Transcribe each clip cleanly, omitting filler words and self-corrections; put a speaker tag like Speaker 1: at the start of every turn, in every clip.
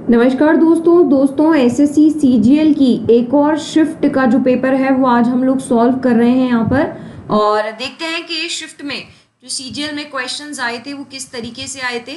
Speaker 1: नमस्कार दोस्तों SSC CGL की एक और शिफ्ट का जो पेपर है वो आज हम लोग सॉल्व कर रहे हैं यहाँ पर और देखते हैं कि इस शिफ्ट में जो सीजीएल में क्वेश्चंस आए थे वो किस तरीके से आए थे।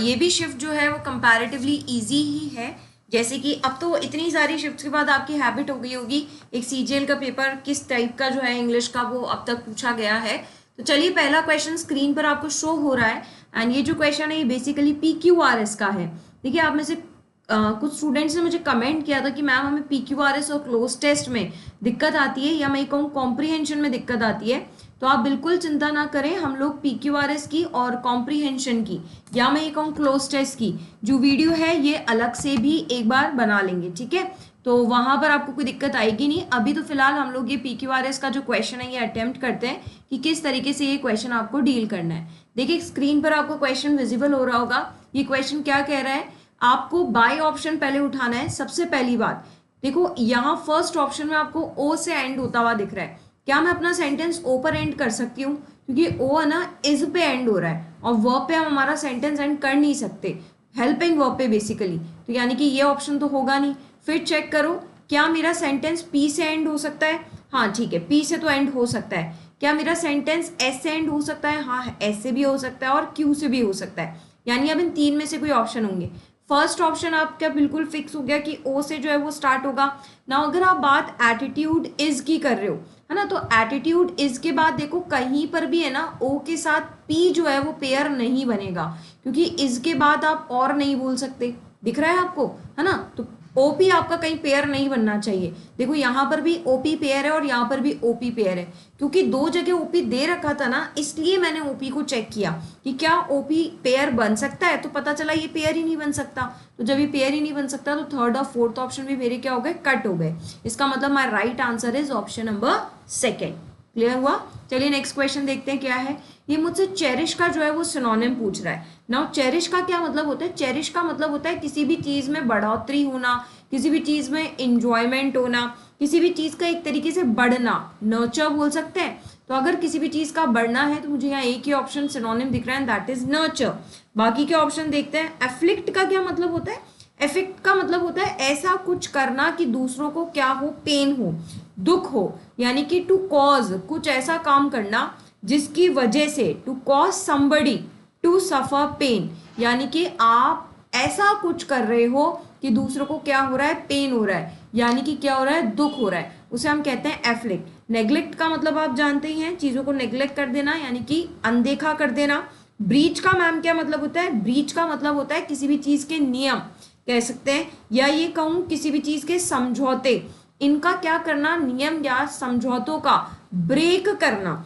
Speaker 1: ये भी शिफ्ट जो है वो कंपैरेटिवली इजी ही है, जैसे कि अब तो इतनी सारी शिफ्ट्स के बाद आपकी हैबिट हो गई होगी एक सीजीएल का पेपर किस टाइप का जो है इंग्लिश का वो अब तक पूछा गया है। तो चलिए पहला क्वेश्चन स्क्रीन पर आपको शो हो रहा है एंड ये जो क्वेश्चन है ये बेसिकली PQRS का है। देखिए आप में से कुछ स्टूडेंट्स ने मुझे कमेंट किया था कि मैम हमें PQRS और क्लोज टेस्ट में दिक्कत आती है या मैं कहूँ कॉम्प्रीहेंशन में दिक्कत आती है। तो आप बिल्कुल चिंता ना करें, हम लोग PQRS की और कॉम्प्रीहेंशन की या मैं ये कहूँ क्लोज टेस्ट की जो वीडियो है ये अलग से भी एक बार बना लेंगे, ठीक है। तो वहां पर आपको कोई दिक्कत आएगी नहीं। अभी तो फिलहाल हम लोग ये PQRS का जो क्वेश्चन है ये अटेम्प्ट करते हैं कि किस तरीके से ये क्वेश्चन आपको डील करना है। देखिए स्क्रीन पर आपको क्वेश्चन विजिबल हो रहा होगा। ये क्वेश्चन क्या कह रहा है, आपको बाय ऑप्शन पहले उठाना है। सबसे पहली बात देखो यहाँ फर्स्ट ऑप्शन में आपको ओ से एंड होता हुआ दिख रहा है। क्या मैं अपना सेंटेंस ओ पर एंड कर सकती हूँ? क्योंकि ओ है ना इज पे एंड हो रहा है और वर्ब पे हम हमारा सेंटेंस एंड कर नहीं सकते, हेल्पिंग वर्ब पे बेसिकली। तो यानी कि ये ऑप्शन तो होगा नहीं। फिर चेक करो क्या मेरा सेंटेंस पी से एंड हो सकता है? हाँ ठीक है, पी से तो एंड हो सकता है। क्या मेरा सेंटेंस एस से एंड हो सकता है? हाँ एस से भी हो सकता है और क्यू से भी हो सकता है। यानी अब इन तीन में से कोई ऑप्शन होंगे। फर्स्ट ऑप्शन आपका बिल्कुल फिक्स हो गया कि ओ से जो है वो स्टार्ट होगा ना। अगर आप बात एटीट्यूड इज की कर रहे हो है ना, तो एटीट्यूड इज के बाद देखो कहीं पर भी है ना ओ के साथ पी जो है वो पेयर नहीं बनेगा, क्योंकि इज के बाद आप और नहीं बोल सकते। दिख रहा है आपको है ना, तो ओपी आपका कहीं पेयर नहीं बनना चाहिए। देखो यहाँ पर भी ओपी पेयर है और यहाँ पर भी ओपी पेयर है, क्योंकि दो जगह ओपी दे रखा था ना, इसलिए मैंने ओपी को चेक किया कि क्या ओपी पेयर बन सकता है। तो पता चला ये पेयर ही नहीं बन सकता। तो जब ये पेयर ही नहीं बन सकता तो थर्ड और फोर्थ ऑप्शन भी मेरे क्या हो गए, कट हो गए। इसका मतलब my right answer is option number second. Clear हुआ? चलिए नेक्स्ट क्वेश्चन देखते हैं क्या है। ये मुझसे चेरिश का जो है वो सिनोनिम पूछ रहा है। नाउ चेरिश का क्या मतलब होता है? चेरिश का मतलब होता है किसी भी चीज में बढ़ोतरी होना, किसी भी चीज में इंजॉयमेंट होना, किसी भी चीज का एक तरीके से बढ़ना, नर्चर बोल सकते हैं। तो अगर किसी भी चीज का बढ़ना है तो मुझे यहाँ एक ही ऑप्शन सिनोनिम दिख रहा है, दैट इज नर्चर। बाकी के ऑप्शन देखते हैं। एफ्लिक्ट का क्या मतलब होता है? एफेक्ट का मतलब होता है ऐसा कुछ करना कि दूसरों को क्या हो, पेन हो, दुख हो। यानी कि टू कॉज, कुछ ऐसा काम करना जिसकी वजह से, to cause somebody to suffer pain, यानी कि आप ऐसा कुछ कर रहे हो कि दूसरों को क्या हो रहा है, पेन हो रहा है, यानी कि क्या हो रहा है, दुख हो रहा है, उसे हम कहते हैं एफ्लिक्ट। नेग्लेक्ट का मतलब आप जानते ही हैं, चीजों को नेग्लेक्ट कर देना यानी कि अनदेखा कर देना। ब्रीच का मैम क्या मतलब होता है? ब्रीच का मतलब होता है किसी भी चीज के नियम कह सकते हैं, या ये कहूँ किसी भी चीज के समझौते, इनका क्या करना, नियम या समझौतों का ब्रेक करना,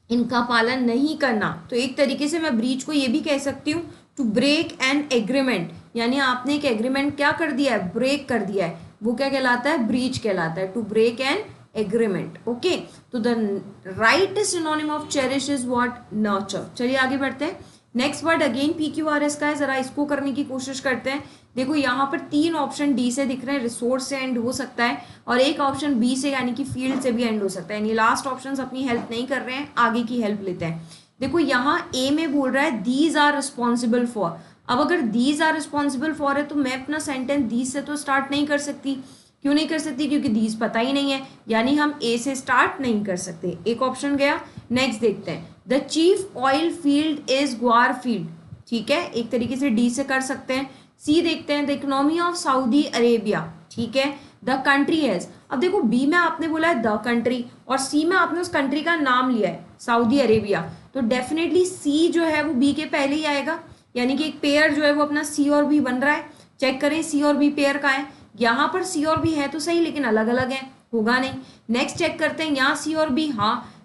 Speaker 1: इनका पालन नहीं करना। तो एक तरीके से मैं ब्रीच को ये भी कह सकती हूँ टू ब्रेक एन एग्रीमेंट, यानी आपने एक एग्रीमेंट क्या कर दिया है, ब्रेक कर दिया है, वो क्या कहलाता है, ब्रीच कहलाता है, to break an agreement. Okay, तो the right synonym of cherish is what, nurture. चलिए आगे बढ़ते हैं। नेक्स्ट वर्ड अगेन PQRS का है, जरा इसको करने की कोशिश करते हैं। देखो यहाँ पर तीन ऑप्शन डी से दिख रहे हैं, रिसोर्स से एंड हो सकता है, और एक ऑप्शन बी से यानी कि फील्ड से भी एंड हो सकता है। यानी लास्ट ऑप्शन अपनी हेल्प नहीं कर रहे हैं, आगे की हेल्प लेते हैं। देखो यहाँ ए में बोल रहा है दीज आर रिस्पॉन्सिबल फॉर। अब अगर दीज आर रिस्पॉन्सिबल फॉर है तो मैं अपना सेंटेंस दीज से तो स्टार्ट नहीं कर सकती। क्यों नहीं कर सकती? क्योंकि दीज पता ही नहीं है, यानी हम ए से स्टार्ट नहीं कर सकते। एक ऑप्शन गया। नेक्स्ट देखते हैं, the chief oil field is ग्वार फील्ड, ठीक है, एक तरीके से डी से कर सकते हैं। सी देखते हैं, the economy of Saudi Arabia, ठीक है, द कंट्री हैज। अब देखो बी में आपने बोला है द कंट्री और सी में आपने उस कंट्री का नाम लिया है सऊदी अरेबिया, तो डेफिनेटली सी जो है वो बी के पहले ही आएगा, यानी कि एक पेयर जो है वो अपना सी और बी बन रहा है। चेक करें सी और बी पेयर का है। यहाँ पर सी और बी है तो सही, लेकिन अलग अलग है, होगा नहीं। नेक्स्ट चेक करते हैं, यहाँ सी और बी, हाँ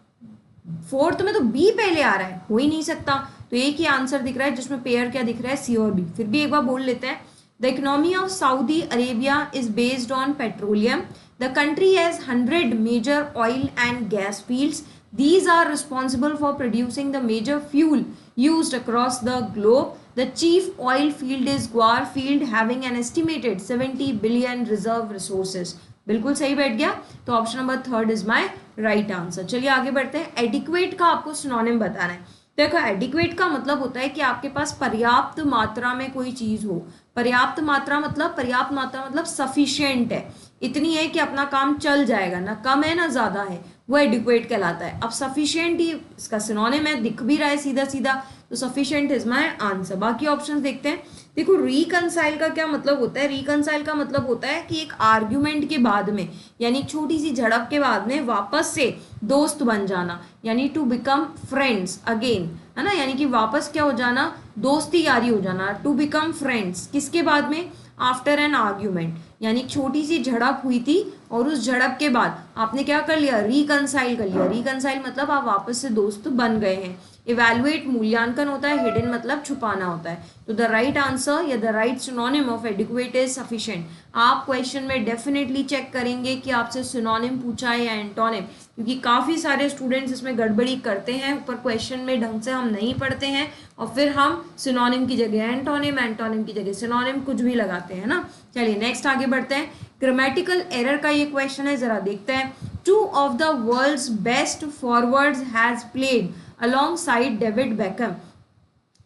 Speaker 1: फोर्थ में तो बी पहले आ रहा है, हो ही नहीं सकता। तो एक ही आंसर दिख रहा है जिसमें पेयर क्या दिख रहा है, सी और बी। फिर भी एक बार बोल लेते हैं, the economy of Saudi Arabia is based on petroleum, the country has 100 major oil and gas fields, these are responsible for producing the major fuel used across the globe, the chief oil field is Gwar field having an estimated 70 billion reserve resources। बिल्कुल सही बैठ गया, तो option number third is my right answer. चलिए आगे बढ़ते हैं। Adequate का आपको सिनोनिम बताना है। देखो एडिक्वेट का मतलब होता है कि आपके पास पर्याप्त मात्रा में कोई चीज हो। पर्याप्त मात्रा मतलब सफिशिएंट है, इतनी है कि अपना काम चल जाएगा, ना कम है ना ज्यादा है, वो एडिक्वेट कहलाता है। अब सफिशिएंट ही इसका सिनोनिम है, दिख भी रहा है सीधा सीधा, तो सफिशिएंट इज माय आंसर। बाकी ऑप्शंस देखते हैं। देखो रिकंसाइल का क्या मतलब होता है? रिकंसाइल का मतलब होता है कि एक आर्ग्यूमेंट के बाद में, यानी एक छोटी सी झड़प के बाद में वापस से दोस्त बन जाना, यानी टू बिकम फ्रेंड्स अगेन, है ना, यानी कि वापस क्या हो जाना, दोस्ती यारी हो जाना। टू बिकम फ्रेंड्स किसके बाद में? आफ्टर एन आर्ग्यूमेंट, यानी छोटी सी झड़प हुई थी और उस झड़प के बाद आपने क्या कर लिया, रिकंसाइल कर लिया। रिकंसाइल मतलब आप वापस से दोस्त बन गए हैं। इवैल्यूएट मूल्यांकन होता है, हिडन मतलब छुपाना होता है। तो द राइट आंसर या the right synonym of adequate is sufficient. आप क्वेश्चन में डेफिनेटली चेक करेंगे कि आपसे सिनोनिम पूछा है या एंटोनिम, क्योंकि काफ़ी सारे स्टूडेंट्स इसमें गड़बड़ी करते हैं, ऊपर क्वेश्चन में ढंग से हम नहीं पढ़ते हैं और फिर हम सिनोनिम की जगह एंटोनिम, एंटोनिम की जगह सिनोनिम कुछ भी लगाते हैं ना। चलिए नेक्स्ट आगे बढ़ते हैं। ग्रामेटिकल एरर का ये क्वेश्चन है, जरा देखते हैं। Two of the world's best forwards has played alongside David Beckham.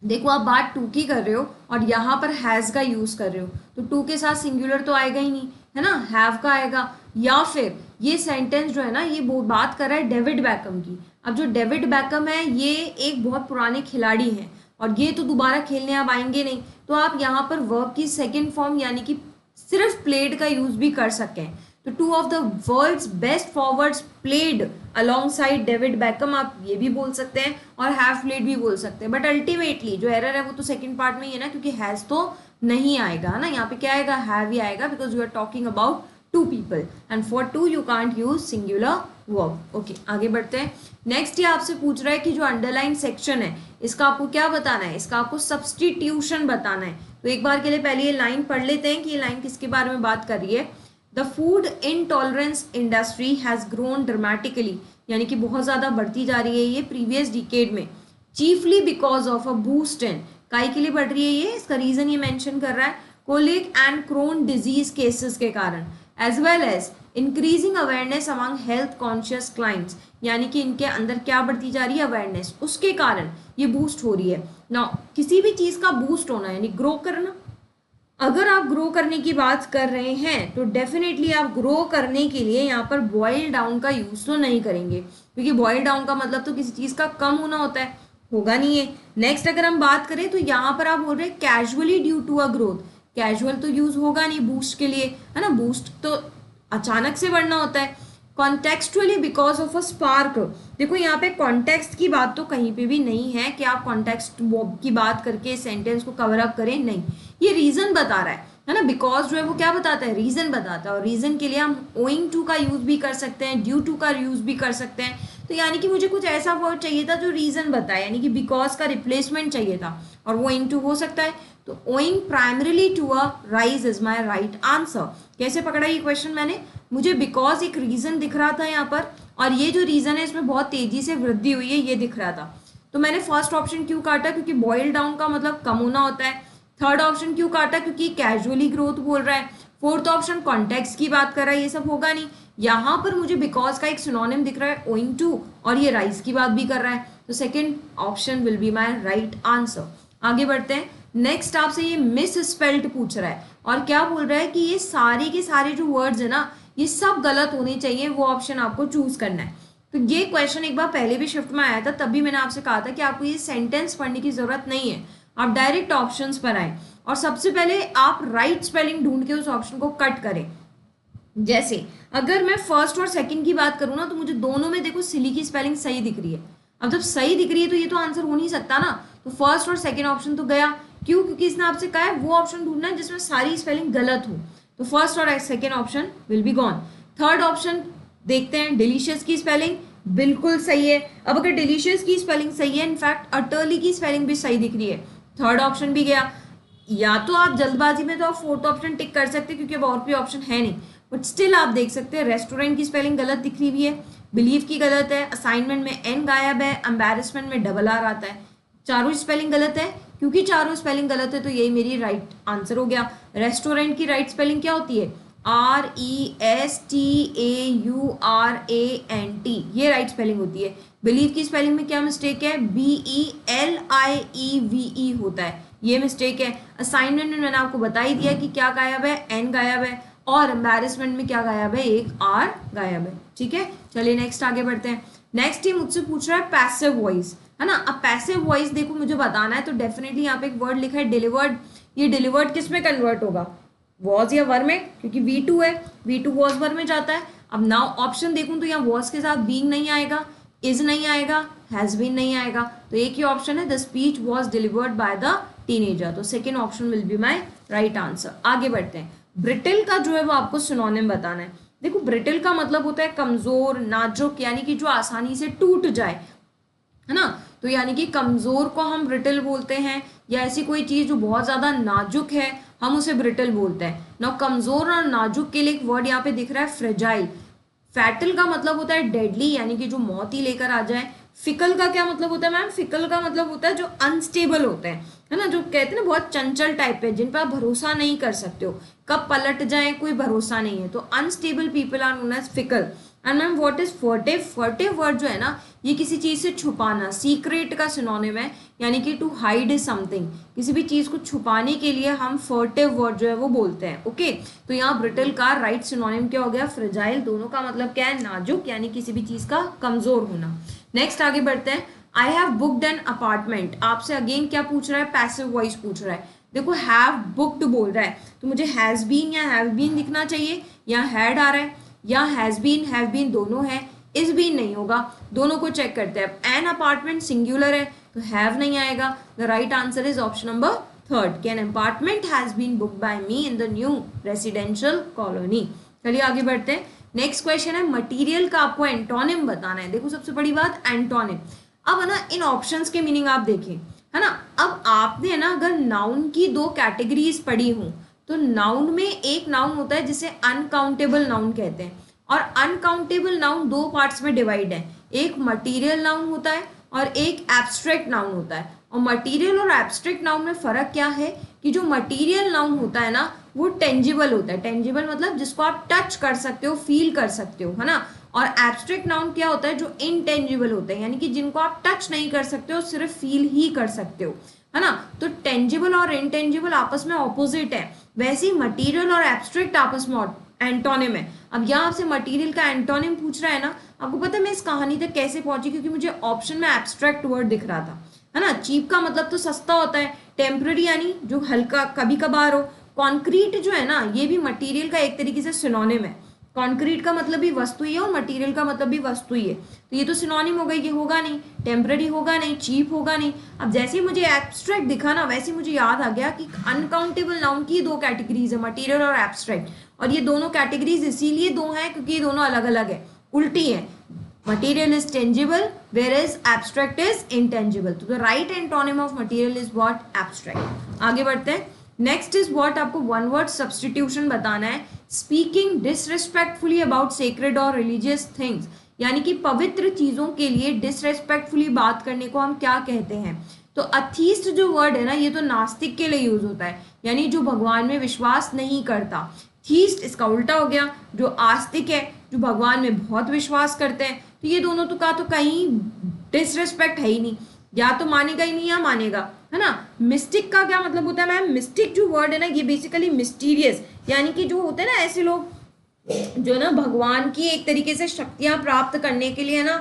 Speaker 1: देखो आप बात टू की कर रहे हो और यहाँ पर हैज का यूज कर रहे हो, तो टू के साथ सिंगुलर तो आएगा ही नहीं, है ना, हैव का आएगा। या फिर ये सेंटेंस जो है ना, ये बात कर रहा है डेविड बैकम की। अब जो डेविड बैकम है ये एक बहुत पुराने खिलाड़ी हैं और ये तो दोबारा खेलने अब आएंगे नहीं, तो आप यहाँ पर वर्ब की सेकेंड फॉर्म यानी कि सिर्फ प्लेड का यूज भी कर सकें। तो two of the world's best forwards played alongside David Beckham आप ये भी बोल सकते हैं और हैव प्लेड भी बोल सकते हैं, बट अल्टीमेटली जो एरर है वो तो सेकंड पार्ट में ही है ना, क्योंकि हैज तो नहीं आएगा ना, यहाँ पे क्या आएगा, हैव ही आएगा, because you are talking about two people and for two you can't use singular verb. Okay आगे बढ़ते हैं। नेक्स्ट ये आपसे पूछ रहा है कि जो अंडरलाइन सेक्शन है इसका आपको क्या बताना है, इसका आपको सब्सटीट्यूशन बताना है। तो एक बार के लिए पहले ये लाइन पढ़ लेते हैं कि ये लाइन किसके बारे में बात कर रही है। The food intolerance industry has grown dramatically, यानी कि बहुत ज़्यादा बढ़ती जा रही है ये प्रीवियस डिकेड में, chiefly because of a boost in, काई के लिए बढ़ रही है ये, इसका रीजन ये मेंशन कर रहा है, colic and Crohn disease cases के कारण, as well as increasing awareness among health conscious clients, यानी कि इनके अंदर क्या बढ़ती जा रही है, अवेयरनेस, उसके कारण ये बूस्ट हो रही है ना। किसी भी चीज़ का बूस्ट होना यानी ग्रो करना, अगर आप ग्रो करने की बात कर रहे हैं तो डेफिनेटली आप ग्रो करने के लिए यहाँ पर बॉयल डाउन का यूज तो नहीं करेंगे, क्योंकि बॉयल डाउन का मतलब तो किसी चीज़ का कम होना होता है, होगा नहीं है। नेक्स्ट अगर हम बात करें तो यहाँ पर आप बोल रहे हैं casually due to a growth, casual तो यूज होगा नहीं बूस्ट के लिए, है ना, बूस्ट तो अचानक से बढ़ना होता है। कॉन्टेक्सचुअली बिकॉज ऑफ अ स्पार्क, देखो यहाँ पे कॉन्टेक्स्ट की बात तो कहीं पे भी नहीं है कि आप कॉन्टेक्स्ट की बात करके सेंटेंस को कवर अप करें, नहीं, ये रीजन बता रहा है ना। बिकॉज जो है वो क्या बताता है, रीजन बताता है, और रीजन के लिए हम ओइंग टू का यूज भी कर सकते हैं, ड्यू टू का यूज भी कर सकते हैं। तो यानी कि मुझे कुछ ऐसा वर्ड चाहिए था जो रीजन बताए, यानी कि बिकॉज का रिप्लेसमेंट चाहिए था, और वो ओइंग टू हो सकता है। तो owing primarily to a rise is my right answer. कैसे पकड़ा ये क्वेश्चन मैंने, मुझे बिकॉज एक रीजन दिख रहा था यहाँ पर, और ये जो रीजन है इसमें बहुत तेजी से वृद्धि हुई है ये दिख रहा था, तो मैंने फर्स्ट ऑप्शन क्यों काटा, क्योंकि बॉयल डाउन का मतलब कम होना होता है। थर्ड ऑप्शन क्यों काटा, क्योंकि कैजुअली ग्रोथ बोल रहा है। फोर्थ ऑप्शन कॉन्टेक्स्ट की बात कर रहा है, ये सब होगा नहीं। यहाँ पर मुझे बिकॉज का एक सिनोनिम दिख रहा है ओइंग टू, और ये राइज की बात भी कर रहा है, तो second option will be my right answer. आगे बढ़ते हैं। नेक्स्ट आपसे ये मिस स्पेल्ड पूछ रहा है और क्या बोल रहा है कि ये सारे के सारे जो वर्ड्स है ना ये सब गलत होने चाहिए, वो ऑप्शन आपको चूज करना है। तो ये क्वेश्चन एक बार पहले भी शिफ्ट में आया था, तब भी मैंने आपसे कहा था कि आपको ये सेंटेंस पढ़ने की जरूरत नहीं है, आप डायरेक्ट ऑप्शंस पर आए और सबसे पहले आप राइट स्पेलिंग ढूंढ के उस ऑप्शन को कट करें। जैसे अगर मैं फर्स्ट और सेकंड की बात करूँ ना, तो मुझे दोनों में देखो सिली की स्पेलिंग सही दिख रही है। अब जब सही दिख रही है तो ये तो आंसर हो नहीं सकता ना, तो फर्स्ट और सेकंड ऑप्शन तो गया। क्यों, क्योंकि इसने आपसे कहा है वो ऑप्शन ढूंढना है जिसमें सारी स्पेलिंग गलत हो, तो फर्स्ट और second option will be gone. Third option देखते हैं, डिलीशियस की स्पेलिंग बिल्कुल सही है। अब अगर डिलीशियस की स्पेलिंग सही है, इनफैक्ट अटरली की स्पेलिंग भी सही दिख रही है, थर्ड ऑप्शन भी गया। या तो आप जल्दबाजी में तो आप फोर्थ ऑप्शन टिक कर सकते हैं क्योंकि अब और कोई ऑप्शन है नहीं, बट स्टिल आप देख सकते हैं रेस्टोरेंट की स्पेलिंग गलत दिख रही है, बिलीव की गलत है, असाइनमेंट में एन गायब है, एम्बैरेसमेंट में डबल आर आता है, चारों स्पेलिंग गलत है। क्योंकि चारों स्पेलिंग गलत है तो यही मेरी राइट आंसर हो गया। रेस्टोरेंट की राइट स्पेलिंग क्या होती है, RESTAURANT, ये राइट स्पेलिंग होती है। बिलीव की स्पेलिंग में क्या मिस्टेक है? BELIEVE होता है, ये मिस्टेक है। असाइनमेंट में मैंने आपको बता ही दिया कि क्या गायब है, एन गायब है, और एम्बैरेसमेंट में क्या गायब है, एक आर गायब है। ठीक है, चलिए नेक्स्ट आगे बढ़ते हैं। नेक्स्ट ही मुझसे पूछ रहा है पैसिव वॉइस, है ना। अब पैसिव वॉइस देखो मुझे बताना है, तो डेफिनेटली यहाँ पे एक वर्ड लिखा है डिलीवर्ड। ये डिलीवर्ड किस में कन्वर्ट होगा, वॉज या वर में, क्योंकि V2 है, V2 वॉज वर में जाता है। अब नाउ ऑप्शन देखूं तो यहाँ वॉज के साथ बीइंग नहीं आएगा, इज नहीं आएगा, हैज बीन नहीं आएगा, तो एक ही ऑप्शन है, the speech was delivered by the teenager, तो second option will be my right answer. आगे बढ़ते हैं। ब्रिटिल का जो है वो आपको सिनोनिम बताना है। देखो ब्रिटिल का मतलब होता है कमजोर, नाजुक, यानी कि जो आसानी से टूट जाए, है ना। तो यानी कि कमजोर को हम ब्रिटिल बोलते हैं, या ऐसी कोई चीज जो बहुत ज्यादा नाजुक है हम उसे ब्रिटिल बोलते हैं ना। कमजोर और नाजुक के लिए एक वर्ड यहाँ पे दिख रहा है फ्रेजाइल। फैटल का मतलब होता है डेडली, यानी कि जो मौत ही लेकर आ जाए। फिकल का क्या मतलब होता है मैम? फिकल का मतलब होता है जो अनस्टेबल होते हैं, है ना, जो कहते हैं ना बहुत चंचल टाइप है, जिन पर आप भरोसा नहीं कर सकते हो, कब पलट जाए कोई भरोसा नहीं है, तो unstable people are known as fickle. And ma'am what is furtive? Furtive word जो है ना, ये किसी चीज से छुपाना, सीक्रेट का सिनोनिम है, यानी कि टू हाइड समथिंग, किसी भी चीज को छुपाने के लिए हम फर्टिव वर्ड जो है वो बोलते हैं। ओके, तो यहाँ ब्रिटल का राइट सिनोनिम क्या हो गया? फ्रेजाइल। दोनों का मतलब क्या है? नाजुक, यानी किसी भी चीज का कमजोर होना। नेक्स्ट आगे बढ़ते हैं। I have booked an apartment, आपसे अगेन क्या पूछ रहा है? पैसिव वॉइस पूछ रहा है। देखो हैव बुक्ड बोल रहा है, तो मुझे हैज बीन या हैव बीन दिखना चाहिए, या हैड आ रहा है, या हैज बीन हैव बीन दोनों है, इज बीन नहीं होगा, दोनों को चेक करते हैं। एन अपार्टमेंट सिंगुलर है तो हैव नहीं आएगा। The right answer is option number third, can apartment has been booked by me in the new residential colony. चलिए आगे बढ़ते हैं। नेक्स्ट क्वेश्चन है मटीरियल का आपको एंटोनिम बताना है। देखो सबसे बड़ी बात एंटोनिम। अब है ना इन ऑप्शंस के मीनिंग आप देखें, है ना। अब आपने ना अगर नाउन की दो कैटेगरीज पढ़ी हूं, तो नाउन में एक नाउन होता है जिसे अनकाउंटेबल नाउन कहते हैं, और अनकाउंटेबल नाउन दो पार्ट्स में डिवाइड है, एक मटीरियल नाउन होता है और एक एब्स्ट्रैक्ट नाउन होता है। और मटीरियल और एब्स्ट्रैक्ट नाउन में फर्क क्या है कि जो मटीरियल नाउन होता है ना वो टेंजिबल होता है, टेंजिबल मतलब जिसको आप टच कर सकते हो, फील कर सकते हो, है ना। और एब्स्ट्रैक्ट नाउन क्या होता है? जो इनटेंजिबल होते हैं, यानी कि जिनको आप टच नहीं कर सकते हो, सिर्फ फील ही कर सकते हो, है ना। तो टेंजिबल और इनटेंजिबल आपस में ऑपोजिट है, वैसे ही मटीरियल और एब्स्ट्रैक्ट आपस में एंटोनिम है। अब यहाँ आपसे मटीरियल का एंटोनिम पूछ रहा है ना, आपको पता है मैं इस कहानी तक कैसे पहुंची? क्योंकि मुझे ऑप्शन में एब्स्ट्रैक्ट वर्ड दिख रहा था, है ना। चीप का मतलब तो सस्ता होता है, टेम्पररी यानी जो हल्का कभी कभार हो। कॉन्क्रीट जो है ना ये भी मटीरियल का एक तरीके से सिनोनिम है। कॉन्क्रीट का मतलब भी वस्तु ही है और मटीरियल का मतलब भी वस्तु ही है, तो ये तो सिनोनिम हो गई, ये होगा नहीं, टेम्पररी होगा नहीं, चीप होगा नहीं। अब जैसे ही मुझे एब्स्ट्रैक्ट दिखा ना, वैसे मुझे याद आ गया कि अनकाउंटेबल नाउन की दो कैटेगरीज है, मटीरियल और एब्स्ट्रैक्ट, और ये दोनों कैटेगरीज इसीलिए दो हैं क्योंकि ये दोनों अलग अलग है, उल्टी है। Material is tangible whereas abstract is intangible, तो the right antonym of material is what? abstract। आगे बढ़ते हैं। नेक्स्ट इज व्हाट, आपको वन वर्ड सब्सटीट्यूशन बताना है। स्पीकिंग डिसरिस्पेक्टफुली अबाउट सेक्रेड और रिलीजियस थिंग्स, यानी कि पवित्र चीजों के लिए डिसरिस्पेक्टफुली बात करने को हम क्या कहते हैं? तो अथीस्ट जो वर्ड है ना ये तो नास्तिक के लिए यूज होता है, यानी जो भगवान में विश्वास नहीं करता। थीस्ट इसका उल्टा हो गया, जो आस्तिक है, जो भगवान में बहुत विश्वास करते हैं। तो ये दोनों तो कहीं डिसरिस्पेक्ट है ही नहीं, या तो मानेगा ही नहीं या मानेगा, है ना। मिस्टिक का क्या मतलब होता है मैम? मिस्टिक जो वर्ड है ना ये बेसिकली मिस्टीरियस, यानी कि जो होते हैं ना ऐसे लोग जो ना भगवान की एक तरीके से शक्तियां प्राप्त करने के लिए ना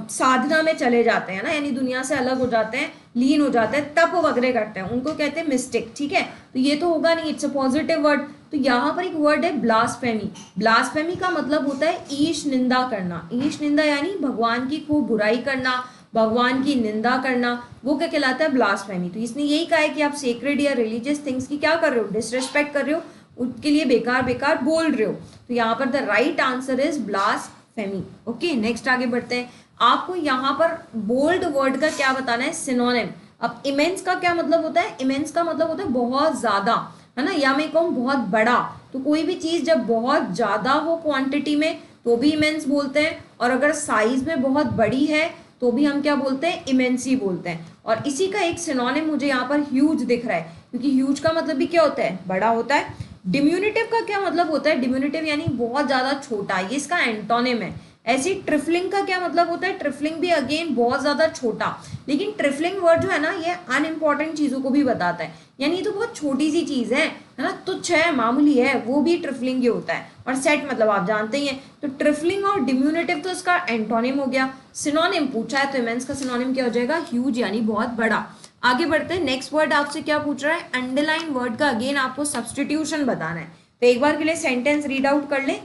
Speaker 1: साधना में चले जाते हैं ना, यानी दुनिया से अलग हो जाते हैं, लीन हो जाते हैं, तप वगैरह करते हैं, उनको कहते हैं मिस्टिक। ठीक है, तो ये तो होगा नहीं, इट्स अ पॉजिटिव वर्ड। तो यहाँ पर एक वर्ड है ब्लास्फेमी। ब्लास्फेमी का मतलब होता है ईश निंदा करना। ईश निंदा यानी भगवान की खूब बुराई करना, भगवान की निंदा करना, वो क्या कहलाता है? ब्लास्फेमी। तो इसने यही कहा है कि आप सेक्रेड या रिलीजियस थिंग्स की क्या कर रहे हो? डिसरिस्पेक्ट कर रहे हो, उसके लिए बेकार बेकार बोल रहे हो। तो यहाँ पर the right answer is blasphemy. Okay, next आगे बढ़ते हैं। आपको यहाँ पर बोल्ड वर्ड का क्या बताना है? सिनोनिम। अब इमेंस का क्या मतलब होता है? इमेंस का मतलब होता है बहुत ज्यादा, है ना, या मैं कहूँ बहुत बड़ा। तो कोई भी चीज जब बहुत ज्यादा हो क्वांटिटी में तो भी इमेंस बोलते हैं, और अगर साइज में बहुत बड़ी है तो भी हम क्या बोलते हैं? इमेंसी बोलते हैं। और इसी का एक सिनोनिम मुझे यहाँ पर ह्यूज दिख रहा है, क्योंकि ह्यूज का मतलब भी क्या होता है? बड़ा होता है। डिम्यूनिटिव का क्या मतलब होता है? डिम्यूनिटिव यानी बहुत ज्यादा छोटा, ये इसका एंटोनिम है। ऐसे ट्रिफलिंग का क्या मतलब होता है? ट्रिफलिंग भी अगेन बहुत ज्यादा छोटा। लेकिन ट्रिफलिंग वर्ड जो है ना, ये अनइम्पॉर्टेंट चीजों को भी बताता है, यानी ये तो बहुत छोटी सी चीज है ना, तुच्छ है, मामूली है, वो भी ट्रिफलिंग ही होता है। और सेट मतलब आप जानते ही हैं। तो ट्रिफलिंग और डिम्यूनिटिव तो इसका एंटोनिम हो गया। सिनोनिम पूछा है तो इमेंस का सिनोनिम क्या हो जाएगा? ह्यूज, यानी बहुत बड़ा। आगे बढ़ते हैं, नेक्स्ट वर्ड आपसे क्या पूछ रहा है? अंडरलाइन वर्ड का अगेन आपको सब्सटीट्यूशन बताना है। तो एक बार के लिए सेंटेंस रीड आउट कर ले।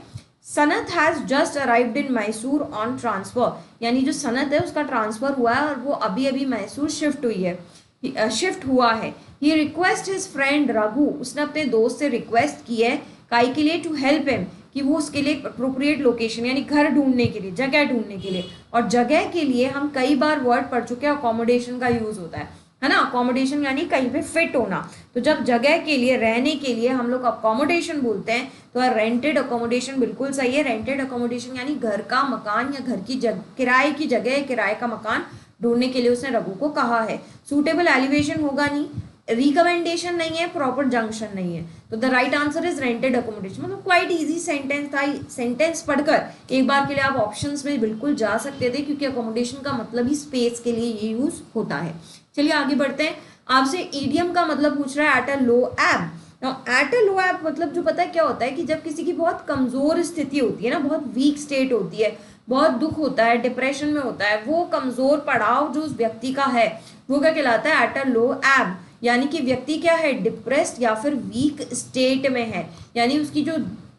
Speaker 1: Sanat has just arrived in Mysore on transfer, यानी जो सनत है उसका ट्रांसफर हुआ है और वो अभी अभी मैसूर शिफ्ट हुई है, शिफ्ट हुआ है। ही रिक्वेस्ट हिज फ्रेंड रघु, उसने अपने दोस्त से रिक्वेस्ट की है, काई के लिए? टू हेल्प हिम, कि वो उसके लिए अप्रोप्रिएट लोकेशन यानी घर ढूंढने के लिए, जगह ढूंढने के लिए। और जगह के लिए हम कई बार वर्ड पढ़ चुके हैं, अकोमोडेशन का यूज होता है ना। अकोमोडेशन यानी कहीं पे फिट होना। तो जब जगह के लिए, रहने के लिए हम लोग अकोमोडेशन बोलते हैं, तो रेंटेड अकोमोडेशन बिल्कुल सही है। रेंटेड अकोमोडेशन यानी घर का मकान या घर की किराए की जगह, किराए का मकान ढूंढने के लिए उसने रघु को कहा है। सूटेबल एलिवेशन होगा नहीं, रिकमेंडेशन नहीं है, प्रॉपर जंक्शन नहीं है। तो the right answer is rented accommodation. मतलब क्वाइट इजी सेंटेंस था। सेंटेंस पढ़कर एक बार के लिए आप ऑप्शंस में बिल्कुल जा सकते थे, क्योंकि अकोमोडेशन का मतलब ही स्पेस के लिए ये यूज होता है। चलिए आगे बढ़ते हैं। आपसे ईडियम का मतलब पूछ रहा है एट अ लो एब। एट अ लो एब मतलब जो पता है क्या होता है, कि जब किसी की बहुत कमजोर स्थिति होती है ना, बहुत वीक स्टेट होती है, बहुत दुख होता है, डिप्रेशन में होता है, वो कमजोर पड़ाव जो उस व्यक्ति का है वो क्या कहलाता है? एट अ लो एब। यानी कि व्यक्ति क्या है? डिप्रेस्ड या फिर वीक स्टेट में है, यानी उसकी जो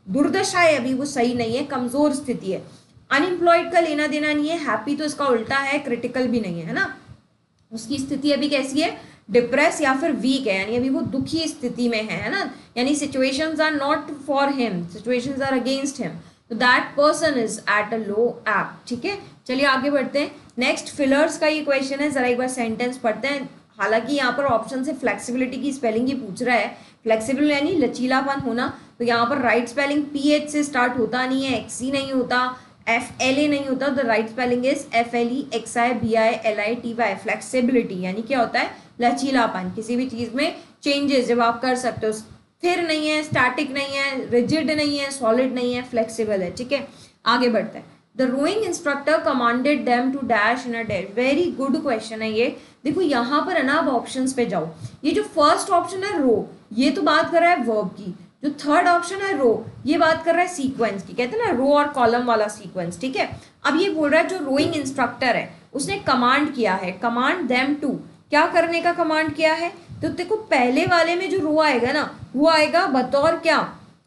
Speaker 1: दुर्दशा है अभी वो सही नहीं है, कमजोर स्थिति है। अनएम्प्लॉयड का लेना देना नहीं है। हैप्पी तो इसका उल्टा है, क्रिटिकल भी नहीं है ना। उसकी स्थिति अभी कैसी है? डिप्रेस या फिर वीक है, यानी अभी वो दुखी स्थिति में है ना। यानी situations are not for him, situations are against him. तो that person is at a low ebb. ठीक है, चलिए आगे बढ़ते हैं। नेक्स्ट फिलर्स का ये क्वेश्चन है, जरा एक बार सेंटेंस पढ़ते हैं। हालांकि यहाँ पर ऑप्शन से फ्लेक्सिबिलिटी की स्पेलिंग ही पूछ रहा है। फ्लेक्सिबल यानी लचीलापन होना। तो यहाँ पर राइट स्पेलिंग PH से स्टार्ट होता नहीं है, XC नहीं होता, FLA नहीं होता। The right spelling is FLEXIBILITY। Flexibility यानी क्या होता है? लचीलापन। किसी भी चीज में चेंजेस जब आप कर सकते हो, स्थिर नहीं है, स्टैटिक नहीं है, रिजिड नहीं है, सॉलिड नहीं है, फ्लेक्सिबल है। ठीक है, आगे बढ़ते हैं। The rowing instructor commanded them to dash in a dash. Very good question है ये। देखो यहाँ पर है ना, अब ऑप्शंस पे जाओ। ये जो फर्स्ट ऑप्शन है रो, ये तो बात कर रहा है वर्ब की। जो थर्ड ऑप्शन है रो, ये बात कर रहा है सीक्वेंस की। कहते हैं ना रो और कॉलम वाला सीक्वेंस। ठीक है, अब ये बोल रहा है जो रोइंग इंस्ट्रक्टर है उसने कमांड किया है, कमांड देम टू, क्या करने का कमांड किया है? तो देखो पहले वाले में जो रो आएगा ना, वो आएगा बतौर क्या?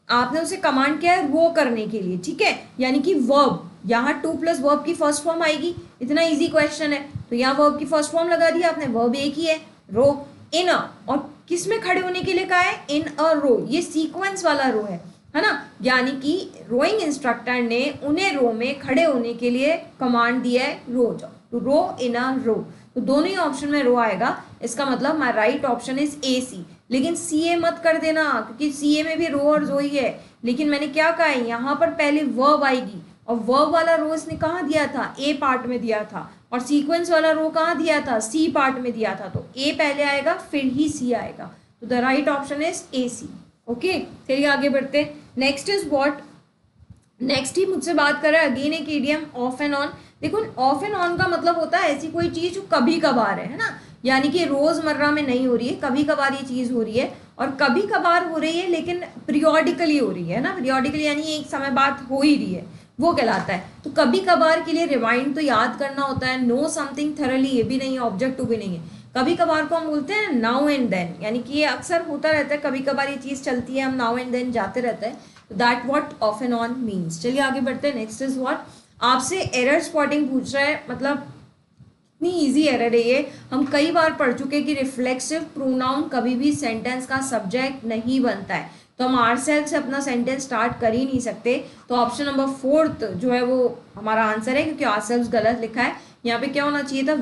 Speaker 1: आपने उसे कमांड किया है रो करने के लिए। ठीक है, यानी कि वर्ब। यहाँ टू प्लस वर्ब की फर्स्ट फॉर्म आएगी। इतना इजी क्वेश्चन है, तो यहाँ वर्ब की फर्स्ट फॉर्म लगा दी आपने, वर्ब एक ही है, रो। इन अ, और किस में खड़े होने के लिए कहा है? इन अ रो। ये सीक्वेंस वाला रो है ना। यानी कि रोइंग इंस्ट्रक्टर ने उन्हें रो में खड़े होने के लिए कमांड दिया है रो जाओ, टू रो इन अ रो। तो दोनों ही ऑप्शन में रो आएगा। इसका मतलब my right option is AC। लेकिन CA मत कर देना, क्योंकि CA में भी रो और जो ही है। लेकिन मैंने क्या कहा है, यहाँ पर पहले वर्ब आएगी, और वर्ब वाला रो इसने कहाँ दिया था? A पार्ट में दिया था। और सीक्वेंस वाला रो कहाँ दिया था? C पार्ट में दिया था। तो A पहले आएगा फिर ही C आएगा। तो the right option is AC। Okay, चलिए आगे बढ़ते हैं। Next is what? नेक्स्ट ही मुझसे बात कर रहा है अगेन एक इडियम, ऑफ एंड ऑन। देखो ऑफ एंड ऑन का मतलब होता है ऐसी कोई चीज जो कभी कभार है ना, यानी कि रोजमर्रा में नहीं हो रही है, कभी कभार ये चीज हो रही है। और कभी कभार हो रही है लेकिन पीरियोडिकली हो रही है ना। पीरियोडिकली यानी एक समय बाद हो ही रही है, वो कहलाता है। तो कभी कभार के लिए रिवाइंड तो याद करना होता है। नो समथिंग थरली, ये भी नहीं है, ऑब्जेक्टिव भी नहीं है। कभी कभार को हम बोलते हैं नाउ एंड देन, यानी कि ये अक्सर होता रहता है, कभी कभार ये चीज चलती है, हम नाउ एंड देन जाते रहते हैं। That what of and on means. चलिए आगे बढ़ते हैं। Next is what? आपसे एरर स्पॉटिंग पूछ रहा है। मतलब इतनी इजी एरर है ये, हम कई बार पढ़ चुके कि रिफ्लेक्सिव प्रोनाउन कभी भी सेंटेंस का सब्जेक्ट नहीं बनता है। तो हम ourselves से अपना सेंटेंस स्टार्ट कर ही नहीं सकते। तो ऑप्शन नंबर 4 जो है वो हमारा आंसर है, क्योंकि ourselves गलत लिखा है। यहाँ पे क्या होना चाहिए था?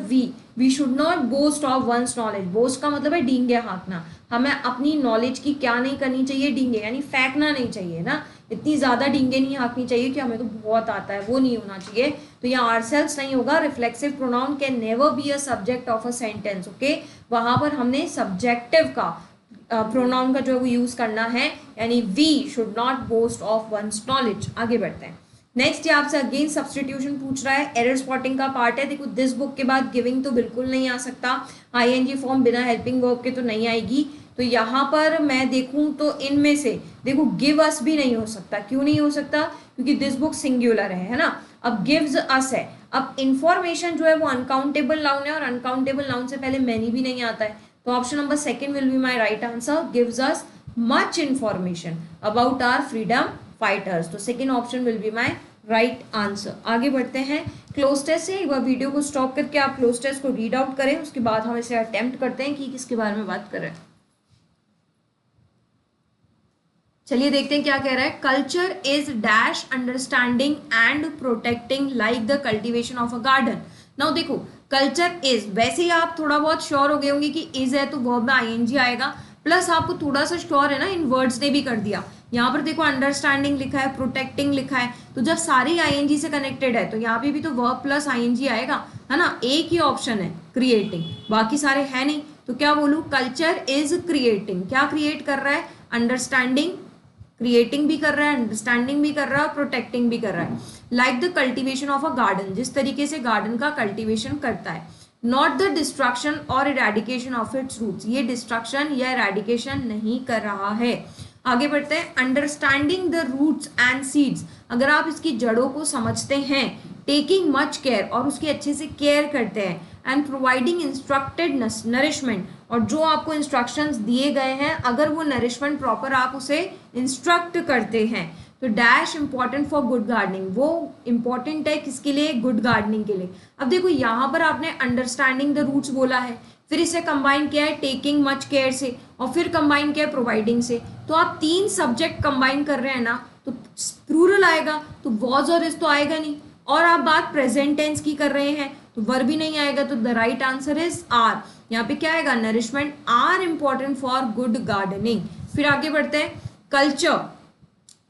Speaker 1: We should not boast of one's knowledge. Boast का मतलब है डींगे हाँकना। हमें अपनी नॉलेज की क्या नहीं करनी चाहिए? डींगे, यानी फेंकना नहीं चाहिए ना। इतनी ज्यादा डींगे नहीं हाँकनी चाहिए कि हमें तो बहुत आता है, वो नहीं होना चाहिए। तो यहाँ ourselves नहीं होगा। Reflexive pronoun can never be a subject of a sentence. Okay, वहां पर हमने सब्जेक्टिव का प्रोनाउन का जो है वो यूज़ करना है, यानी we should not boast of one's knowledge. आगे बढ़ते हैं। नेक्स्ट ये आपसे अगेन सब्सटीट्यूशन पूछ रहा है, एरर स्पॉटिंग का पार्ट है। देखो दिस बुक के बाद गिविंग तो बिल्कुल नहीं आ सकता, आईएनजी फॉर्म बिना हेल्पिंग वर्ब के तो नहीं आएगी। तो यहाँ पर मैं देखूँ तो इनमें से देखो गिव अस भी नहीं हो सकता। क्यों नहीं हो सकता? क्योंकि दिस बुक सिंगुलर है ना। अब गिव्स अस है। अब इंफॉर्मेशन जो है वो अनकाउंटेबल नाउन है, और अनकाउंटेबल नाउन से पहले मैनी भी नहीं आता है। तो option number second will be my right answer, gives us much information about our freedom fighters. तो second option will be my right answer. आगे बढ़ते हैं क्लोज टेस्ट से। एक बार वीडियो को स्टॉप करके आप क्लोज टेस्ट को रीड आउट करें, उसके बाद हम इसे अटेम्प्ट करते हैं कि किसके बारे में बात कर रहे हैं। चलिए देखते हैं क्या कह रहा है। Culture is dash understanding and protecting like the cultivation of a garden. Now देखो कल्चर इज, वैसे ही आप थोड़ा बहुत श्योर हो गए होंगे कि इज है तो वर्ब में आईएनजी आएगा, प्लस आपको थोड़ा सा श्योर है ना इन वर्ड्स ने भी कर दिया। यहाँ पर देखो अंडरस्टैंडिंग लिखा है, प्रोटेक्टिंग लिखा है, तो जब सारी आईएनजी से कनेक्टेड है तो यहाँ पे भी तो वर्ब प्लस आईएनजी आएगा, है ना। एक ही ऑप्शन है क्रिएटिंग, बाकी सारे है नहीं। तो क्या बोलूँ, कल्चर इज क्रिएटिंग। क्या क्रिएट कर रहा है? अंडरस्टैंडिंग, क्रिएटिंग भी कर रहा है, अंडरस्टैंडिंग भी कर रहा है और प्रोटेक्टिंग भी कर रहा है। Like the cultivation of a garden, जिस तरीके से गार्डन का कल्टीवेशन करता है। नॉट द डिस्ट्रक्शन और इरेडिकेशन ऑफ इट्स रूट्स, ये डिस्ट्रक्शन या इरेडिकेशन नहीं कर रहा है। आगे बढ़ते हैं। Understanding the roots and seeds, अगर आप इसकी जड़ों को समझते हैं। टेकिंग मच केयर, और उसकी अच्छे से केयर करते हैं। एंड प्रोवाइडिंग इंस्ट्रक्टेड नरिशमेंट, और जो आपको इंस्ट्रक्शंस दिए गए हैं अगर वो नरिशमेंट प्रॉपर आप उसे इंस्ट्रक्ट करते हैं। तो dash important for good gardening, वो इंपॉर्टेंट है किसके लिए? गुड गार्डनिंग के लिए। अब देखो यहाँ पर आपने अंडरस्टैंडिंग द रूट्स बोला है, फिर इसे कंबाइन किया है टेकिंग मच केयर से, और फिर कंबाइन किया है प्रोवाइडिंग से। तो आप तीन सब्जेक्ट कंबाइन कर रहे हैं ना, तो प्लूरल आएगा, तो वॉज और इज तो आएगा नहीं। और आप बात प्रेजेंट टेंस की कर रहे हैं तो वर्ब भी नहीं आएगा। तो the right answer is R. यहाँ पे क्या आएगा? Nourishment are important for good gardening. फिर आगे बढ़ते हैं। कल्चर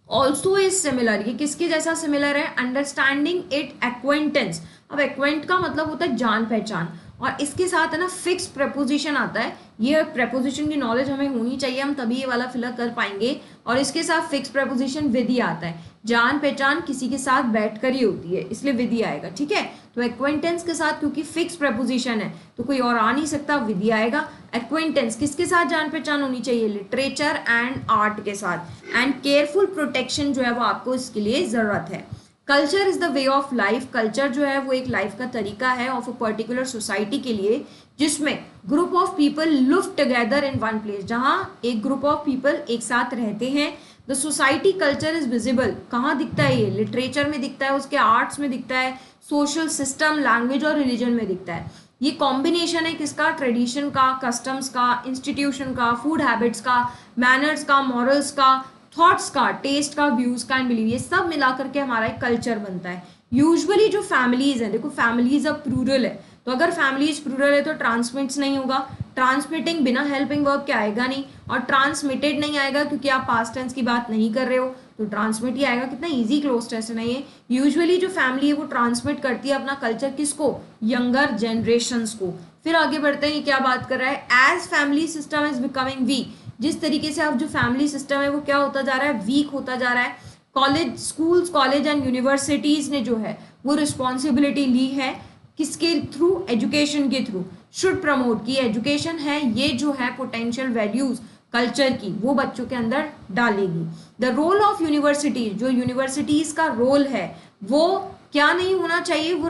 Speaker 1: ऑल्सो इज सिमिलर, ये किसके जैसा सिमिलर है? Understanding it acquaintance. अब एक्वेंट का मतलब होता है जान पहचान, और इसके साथ है ना फिक्स प्रपोजिशन आता है। ये प्रपोजिशन की नॉलेज हमें होनी चाहिए, हम तभी ये वाला फिलअप कर पाएंगे। और इसके साथ फिक्स प्रपोजिशन विद ही आता है। जान पहचान किसी के साथ बैठकर ही होती है, इसलिए विद ही आएगा, ठीक है। तो एक्वेंटेंस के साथ क्योंकि फिक्स प्रपोजिशन है तो कोई और आ नहीं सकता, विद ही आएगा। एक्वेंटेंस किसके साथ जान पहचान होनी चाहिए? लिटरेचर एंड आर्ट के साथ। एंड केयरफुल प्रोटेक्शन जो है वो आपको इसके लिए जरूरत है। Culture is the way of life, culture जो है वो एक लाइफ का तरीका है ऑफ अ पर्टिकुलर सोसाइटी के लिए, जिसमें group of people live together in one place, जहाँ एक ग्रुप ऑफ पीपल एक साथ रहते हैं। The society culture is visible, कहाँ दिखता है ये? लिटरेचर में दिखता है, उसके आर्ट्स में दिखता है, सोशल सिस्टम, लैंग्वेज और रिलीजन में दिखता है। ये कॉम्बिनेशन है किसका? ट्रेडिशन का, कस्टम्स का, इंस्टीट्यूशन का, फूड हैबिट्स का, मैनर्स का, मॉरल्स का, थॉट्स का, टेस्ट का, व्यूज का एंड बिलीव, ये सब मिला करके हमारा एक कल्चर बनता है। यूजुअली जो फैमिलीज है, देखो फैमिलीज अब प्लूरल है, तो अगर फैमिलीज प्लूरल है तो ट्रांसमिट्स नहीं होगा। ट्रांसमिटिंग बिना हेल्पिंग वर्ब के आएगा नहीं, और ट्रांसमिटेड नहीं आएगा क्योंकि आप पास्ट टेंस की बात नहीं कर रहे हो, तो ट्रांसमिट ही आएगा। कितना इजी क्लोज टेस्ट है ना ये। यूजुअली जो फैमिली है वो ट्रांसमिट करती है अपना कल्चर किसको? यंगर जनरेशंस को। फिर आगे बढ़ते हैं, ये क्या बात कर रहा है? As family system is becoming weak, जिस तरीके से अब जो फैमिली सिस्टम है वो क्या होता जा रहा है? वीक होता जा रहा है। College, schools, college and universities ने जो है वो रिस्पॉन्सिबिलिटी ली है किसके थ्रू? एजुकेशन के थ्रू। शुड प्रमोट, की एजुकेशन है ये जो है पोटेंशियल वैल्यूज कल्चर की वो बच्चों के अंदर डालेगी। द रोल ऑफ यूनिवर्सिटीज, जो यूनिवर्सिटीज का रोल है वो क्या नहीं होना चाहिए? वो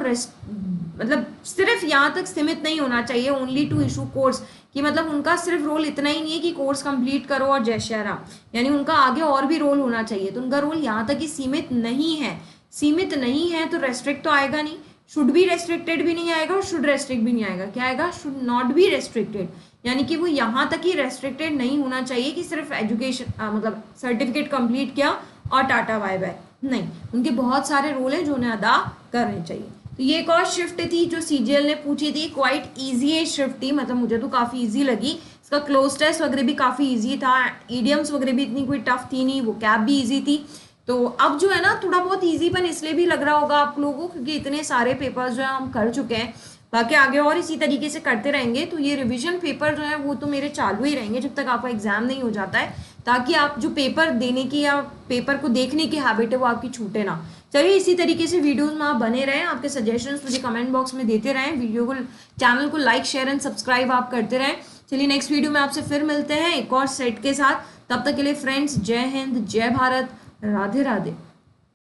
Speaker 1: मतलब सिर्फ यहाँ तक सीमित नहीं होना चाहिए, ओनली टू इशू कोर्स, कि मतलब उनका सिर्फ रोल इतना ही नहीं है कि कोर्स कंप्लीट करो और जय श्री राम, यानी उनका आगे और भी रोल होना चाहिए। तो उनका रोल यहाँ तक ही सीमित नहीं है। सीमित नहीं है तो रेस्ट्रिक्ट तो आएगा नहीं, शुड बी रेस्ट्रिक्टेड भी नहीं आएगा और शुड रेस्ट्रिक्ट भी नहीं आएगा। क्या आएगा? शुड नॉट बी रेस्ट्रिक्टेड, यानी कि वो यहाँ तक ही रेस्ट्रिक्टेड नहीं होना चाहिए कि सिर्फ एजुकेशन मतलब सर्टिफिकेट कंप्लीट किया और टाटा बाय बाय, नहीं, उनके बहुत सारे रोल हैं जो उन्हें अदा करने चाहिए। तो ये एक और शिफ्ट थी जो सीजीएल ने पूछी थी, क्वाइट इजी शिफ्ट थी, मतलब मुझे तो काफ़ी इजी लगी। इसका क्लोज टेस्ट वगैरह भी काफ़ी इजी था, ईडियम्स वगैरह भी इतनी कोई टफ थी नहीं, वो कैप भी इजी थी। तो अब जो है ना थोड़ा बहुत ईजीपन इसलिए भी लग रहा होगा आप लोगों को क्योंकि इतने सारे पेपर्स जो है हम कर चुके हैं, बाकी आगे और इसी तरीके से करते रहेंगे। तो ये रिवीजन पेपर जो है वो तो मेरे चालू ही रहेंगे जब तक आपका एग्जाम नहीं हो जाता है, ताकि आप जो पेपर देने की या पेपर को देखने की हैबिट है वो आपकी छूटे ना। चलिए इसी तरीके से वीडियोस में आप बने रहें, आपके सजेशंस मुझे कमेंट बॉक्स में देते रहें, वीडियो को चैनल को लाइक शेयर एंड सब्सक्राइब आप करते रहें। चलिए नेक्स्ट वीडियो में आपसे फिर मिलते हैं एक और सेट के साथ। तब तक के लिए फ्रेंड्स, जय हिंद, जय भारत, राधे राधे।